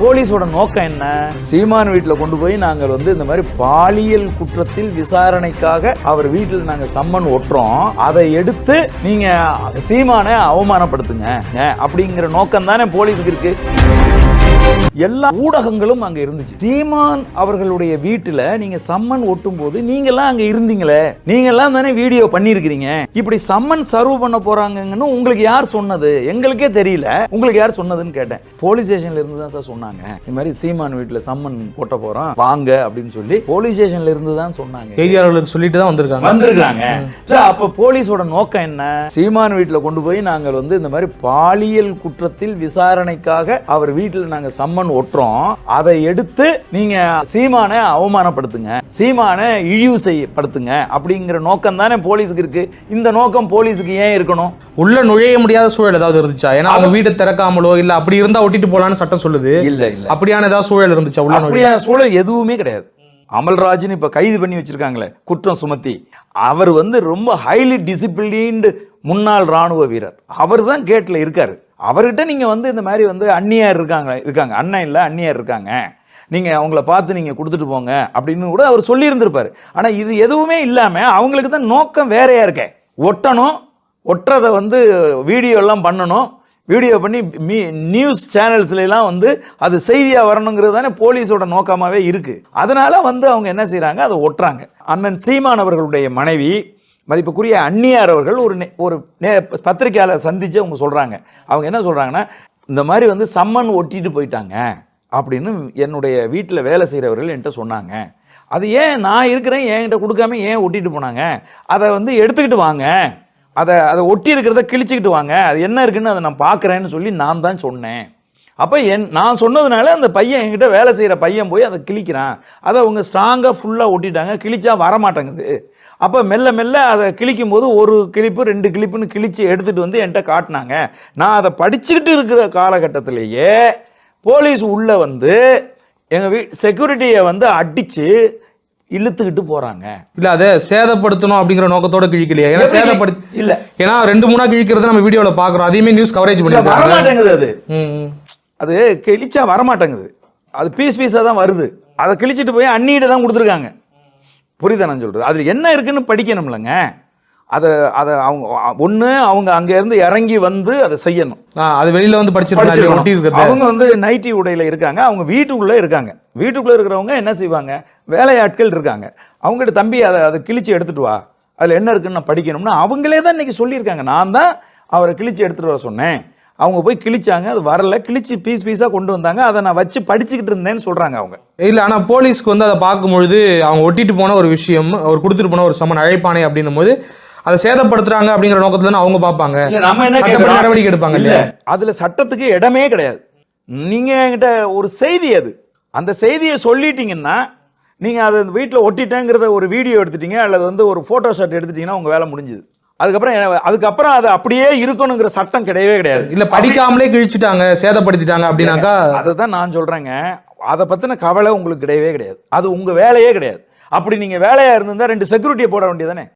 போலீஸோட நோக்கம் என்ன? சீமான் வீட்டில் கொண்டு போய் நாங்கள் இந்த மாதிரி பாலியல் குற்றத்தில் விசாரணைக்காக அவர் வீட்டில் நாங்கள் சம்மன் ஒட்டுறோம், அதை எடுத்து நீங்க சீமானை அவமானப்படுத்துங்க அப்படிங்கிற நோக்கம் தானே போலீஸுக்கு இருக்கு. எல்லா ஊடகங்களும் அங்க இருந்துச்சு. சீமான் அவர்களுடைய வீட்டுல நீங்க சம்மன் ஒட்டும் போது நீங்க எல்லாம் அங்க இருந்தீங்களே, நீங்க எல்லாம் தானே வீடியோ பண்ணிருக்கீங்க. இப்படி சம்மன் சர்வ் பண்ண போறாங்கன்னு உங்களுக்கு யார் சொன்னது? எங்களுக்கே தெரியல, உங்களுக்கு யார் சொன்னதுன்னு கேட்டேன். போலீஸ் ஸ்டேஷன்ல இருந்து தான் சார் சொன்னாங்க, இந்த மாதிரி சீமான் வீட்டுல சம்மன் போட்ட போறோம் வாங்க அப்படின்னு சொல்லி போலீஸ் ஸ்டேஷன்ல இருந்து தான் சொன்னாங்க. செய்தியாளர்களுக்கு சொல்லிட்டு தான் வந்திருக்காங்க. அப்ப போலீஸோட நோக்கம் என்ன? சீமான் வீட்டுல கொண்டு போய் நாங்கள் இந்த மாதிரி பாலியல் குற்றத்தில் விசாரணைக்காக அவர் வீட்டில் நாங்கள் சம்மன் ஒட்டுறோம், அதை எடுத்து நீங்க சீமானை அவமானப்படுத்துங்க, சீமானை இழிவுபடுத்துங்க அப்படிங்கிற நோக்கம் தானே போலீஸுக்கு இருக்கு. இந்த நோக்கம் போலீஸுக்கு ஏன் இருக்கணும்? உள்ள நுழைய முடியாத சூழல் ஏதாவது இருந்துச்சா? ஏன்னா அவங்க வீட்டை திறக்காமலோ இல்ல அப்படி இருந்தா ஒட்டிட்டு போலான்னு சட்டம் சொல்லுது. இல்ல இல்ல, அப்படியான ஏதாவது சூழல் இருந்துச்சா? உள்ள அப்படியான சூழல் எதுவுமே கிடையாது. அமல்ராஜ்னு இப்ப கைது பண்ணி வச்சிருக்காங்களே குற்றம் சுமத்தி, அவர் ரொம்ப ஹைலி டிசிப்ளின்டு முன்னாள் ராணுவ வீரர். அவர் தான் கேட்ல இருக்காரு. அவர்கிட்ட நீங்க இந்த மாதிரி அந்நியார் இருக்காங்க அண்ணன் இல்ல அந்நியார் இருக்காங்க, நீங்க அவங்கள பார்த்து நீங்க கொடுத்துட்டு போங்க அப்படின்னு கூட அவர் சொல்லி இருந்திருப்பாரு. ஆனா இது எதுவுமே இல்லாம அவங்களுக்கு தான் நோக்கம் வேறையா இருக்க. ஒட்டணும், ஒட்டுறதை வீடியோ எல்லாம் பண்ணணும், வீடியோ பண்ணி நியூஸ் சேனல்ஸ்ல எல்லாம் அது செய்தியா வரணுங்கிறது தானே போலீஸோட நோக்கமாவே இருக்கு. அதனால அவங்க என்ன செய்யறாங்க, அதை ஒட்டுறாங்க. அண்ணன் சீமான் அவர்களுடைய மனைவி மதிப்புக்குரிய அந்நியார் அவர்கள் ஒரு பத்திரிகையாளர் சந்திச்சு அவங்க சொல்றாங்க. அவங்க என்ன சொல்றாங்கன்னா, இந்த மாதிரி சம்மன் ஒட்டிட்டு போயிட்டாங்க அப்படின்னு என்னுடைய வீட்டில் வேலை செய்கிறவர்கள் என்கிட்ட சொன்னாங்க. அது ஏன் நான் இருக்கிறேன் என்கிட்ட கொடுக்காம ஏன் ஒட்டிட்டு போனாங்க, அதை எடுத்துக்கிட்டு வாங்க, அதை ஒட்டி இருக்கிறத கிழிச்சிக்கிட்டு வாங்க, அது என்ன இருக்குன்னு அதை நான் பார்க்குறேன்னு சொல்லி நான் தான் சொன்னேன். அப்போ நான் சொன்னதுனால அந்த பையன் என்கிட்ட வேலை செய்கிற பையன் போய் அதை கிழிக்கிறான், அதை அவங்க ஸ்ட்ராங்காக ஃபுல்லாக ஒட்டிட்டாங்க, கிழிச்சா வரமாட்டேங்குது. அப்போ மெல்ல மெல்ல அதை கிழிக்கும் போது ஒரு கிளிப்பு 2 கிளிப்புன்னு கிழிச்சு எடுத்துகிட்டு என்கிட்ட காட்டினாங்க. நான் அதை படிச்சுக்கிட்டு இருக்கிற காலகட்டத்திலேயே போலீஸ் உள்ளே எங்கள் செக்யூரிட்டியை அடித்து இழுத்துக்கிட்டு போறாங்க. இல்ல அதை சேதப்படுத்தணும் அப்படிங்கிற நோக்கத்தோட கிழிக்கலையா? ஏன்னா சேதப்படுத்தி இல்ல, ஏன்னா 2-3 கிழிக்கிறத நம்ம வீடியோல பாக்குறோம், அதையுமே நியூஸ் கவரேஜ் பண்ணி வரமாட்டேங்குது. அது கிழிச்சா வரமாட்டேங்குது, அது பீஸ் பீஸா தான் வருது. அதை கிழிச்சிட்டு போய் அண்ணியிட்ட தான் கொடுத்துருக்காங்க. புரியுதா நான் சொல்றது? அது என்ன இருக்குன்னு படிக்கணும்லங்க. அதை அவங்க அங்க இருந்து இறங்கி அதை செய்யணும். அது வெளியில படிச்சிருக்காங்க. அவங்க நைட்டி உடையில இருக்காங்க, அவங்க வீட்டுக்குள்ள இருக்காங்க. வீட்டுக்குள்ள இருக்கிறவங்க என்ன செய்வாங்க, வேலையாட்கள் இருக்காங்க, அவங்ககிட்ட தம்பி அதை கிழிச்சு எடுத்துட்டு வா, அதுல என்ன இருக்குன்னு நான் படிக்கணும்னா அவங்களே தான் இன்னைக்கு சொல்லியிருக்காங்க. நான் தான் அவரை கிழிச்சு எடுத்துட்டு வர சொன்னேன், அவங்க போய் கிழிச்சாங்க, அது வரல, கிழிச்சு பீஸ் பீஸா கொண்டு வந்தாங்க, அதை நான் வச்சு படிச்சுக்கிட்டு இருந்தேன்னு சொல்றாங்க அவங்க. இல்ல, ஆனா போலீஸ்க்கு அதை பார்க்கும்பொழுது அவங்க ஒட்டிட்டு போன ஒரு விஷயம், அவர் கொடுத்துட்டு போன ஒரு சம்மன் அழைப்பானை அப்படின்னும் போது அதை சேதப்படுத்துறாங்க அப்படிங்கிற நோக்கத்துல அவங்க பார்ப்பாங்க, நம்ம என்ன நடவடிக்கை எடுப்பாங்க. இல்ல, அதுல சட்டத்துக்கு இடமே கிடையாது. நீங்க என்கிட்ட ஒரு செய்தி, அது அந்த செய்தியை சொல்லிட்டீங்கன்னா நீங்க அதை வீட்டில் ஒட்டிட்டேங்கிறத ஒரு வீடியோ எடுத்துட்டீங்க அல்லது ஒரு போட்டோ ஷாட் எடுத்துட்டீங்கன்னா உங்க வேலை முடிஞ்சுது. அதுக்கப்புறம் அது அப்படியே இருக்கணுங்கிற சட்டம் கிடையவே கிடையாது. இல்ல, படிக்காமலே கிழிச்சிட்டாங்க, சேதப்படுத்திட்டாங்க அப்படின்னாக்கா அதுதான் நான் சொல்றேங்க. அதை பத்தின கவலை உங்களுக்கு கிடையவே கிடையாது, அது உங்க வேலையே கிடையாது. அப்படி நீங்க வேலையா இருந்தா 2 செக்யூரிட்டியை போட வேண்டியதானே.